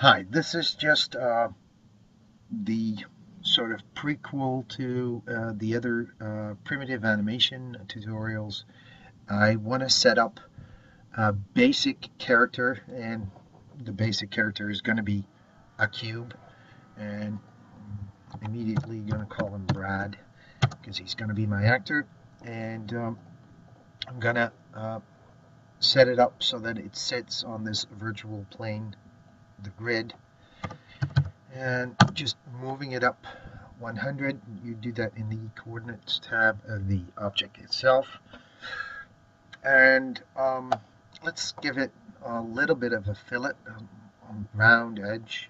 Hi, this is just the sort of prequel to the other primitive animation tutorials. I want to set up a basic character, and the basic character is going to be a cube, and immediately going to call him Brad because he's going to be my actor, and I'm going to set it up so that it sits on this virtual plane, the grid, and just moving it up 100. You do that in the coordinates tab of the object itself. And let's give it a little bit of a fillet, round edge.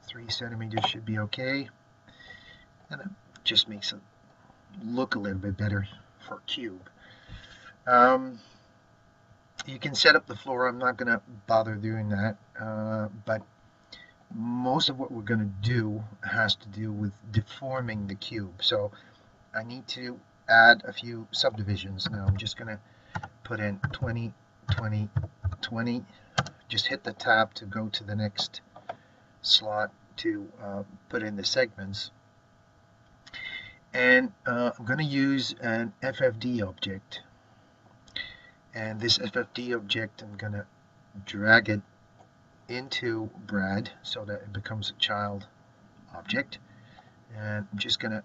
3 centimeters should be okay. And it just makes it look a little bit better for a cube. You can set up the floor. I'm not going to bother doing that. But most of what we're going to do has to do with deforming the cube. So I need to add a few subdivisions. Now I'm just going to put in 20, 20, 20. Just hit the tab to go to the next slot to put in the segments. And I'm going to use an FFD object. And this FFD object, I'm going to drag it into Brad so that it becomes a child object. And I'm just going to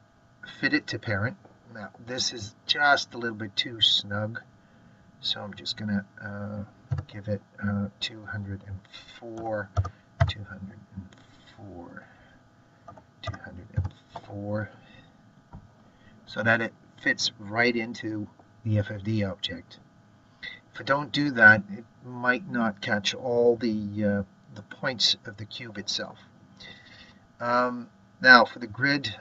fit it to parent. Now this is just a little bit too snug, so I'm just going to give it 204, 204, 204, so that it fits right into the FFD object. If I don't do that, it might not catch all the points of the cube itself. Now for the grid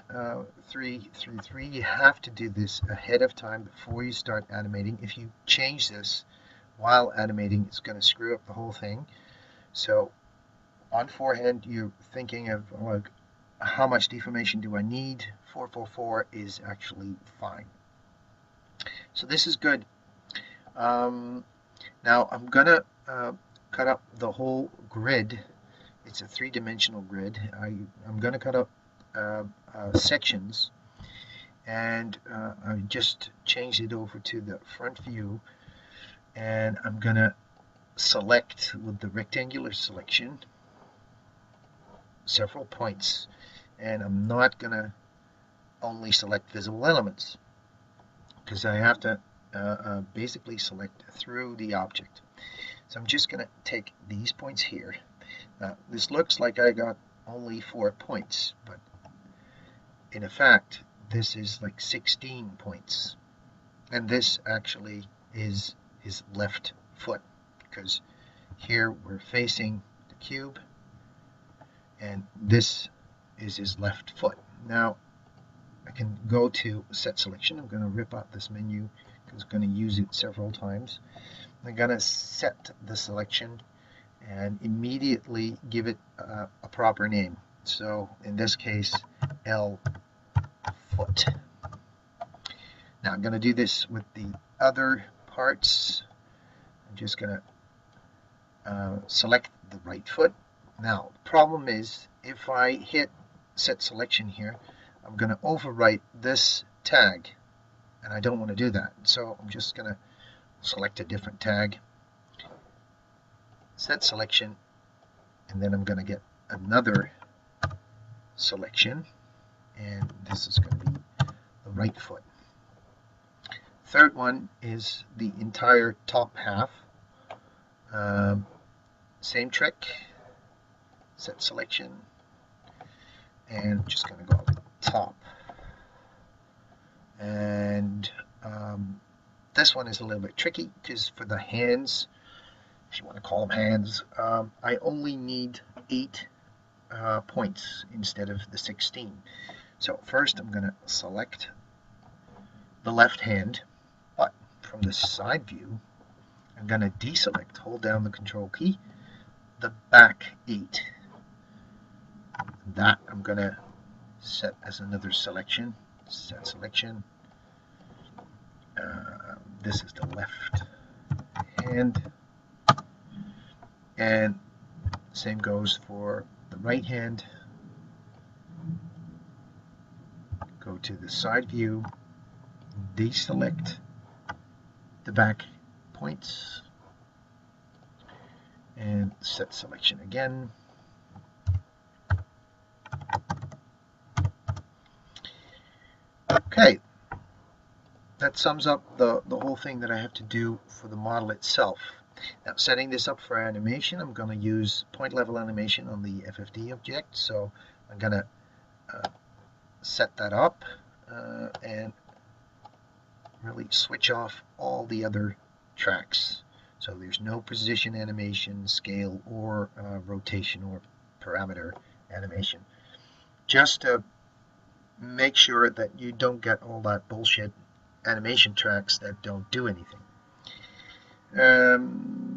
333, you have to do this ahead of time before you start animating. If you change this while animating, it's going to screw up the whole thing. So on forehand, you're thinking of like, how much deformation do I need? 444 is actually fine. So this is good. Now I'm gonna cut up the whole grid. It's a three-dimensional grid. I'm gonna cut up sections, and I just changed it over to the front view, and I'm gonna select with the rectangular selection several points, and I'm not gonna only select visible elements because I have to basically select through the object. So I'm just going to take these points here. Now this looks like I got only 4 points, but in fact this is like 16 points, and this actually is his left foot, because here we're facing the cube and this is his left foot. Now I can go to set selection. I'm going to rip out this menu because I'm going to use it several times. I'm going to set the selection and immediately give it a proper name. So in this case, L foot. Now I'm going to do this with the other parts. I'm just going to select the right foot. Now the problem is, if I hit set selection here, I'm going to overwrite this tag, and I don't want to do that. So I'm just going to select a different tag, set selection, and then I'm going to get another selection, and this is going to be the right foot. Third one is the entire top half. Same trick, set selection, and I'm just going to go top. And this one is a little bit tricky because for the hands, if you want to call them hands, I only need 8 points instead of the 16. So first I'm going to select the left hand, but from the side view I'm going to deselect, hold down the control key, the back 8. That I'm going to set as another selection, set selection. This is the left hand, And same goes for the right hand. Go to the side view, deselect the back points, and set selection again. Okay, that sums up the whole thing that I have to do for the model itself. Now, setting this up for animation, I'm going to use point level animation on the FFD object. So I'm going to set that up and really switch off all the other tracks. So there's no position animation, scale, or rotation or parameter animation. Just to make sure that you don't get all that bullshit animation tracks that don't do anything.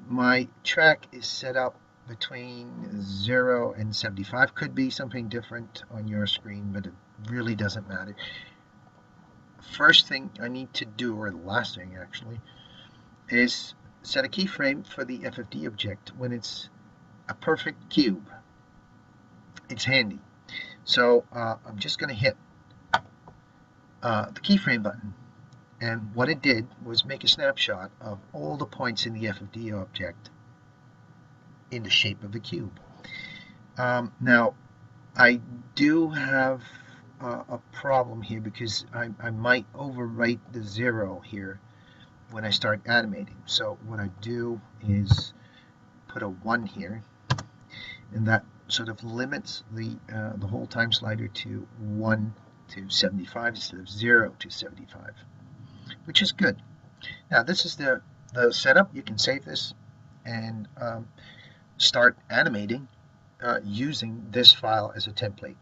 My track is set up between 0 and 75. Could be something different on your screen, but it really doesn't matter. First thing I need to do, or the last thing actually, is set a keyframe for the FFD object when it's a perfect cube. It's handy. So I'm just going to hit the keyframe button. And what it did was make a snapshot of all the points in the FFD object in the shape of a cube. Now, I do have a problem here because I might overwrite the 0 here when I start animating. So what I do is put a 1 here, and that sort of limits the whole time slider to 1 to 75 instead of 0 to 75. Which is good. Now this is the setup. You can save this and start animating using this file as a template.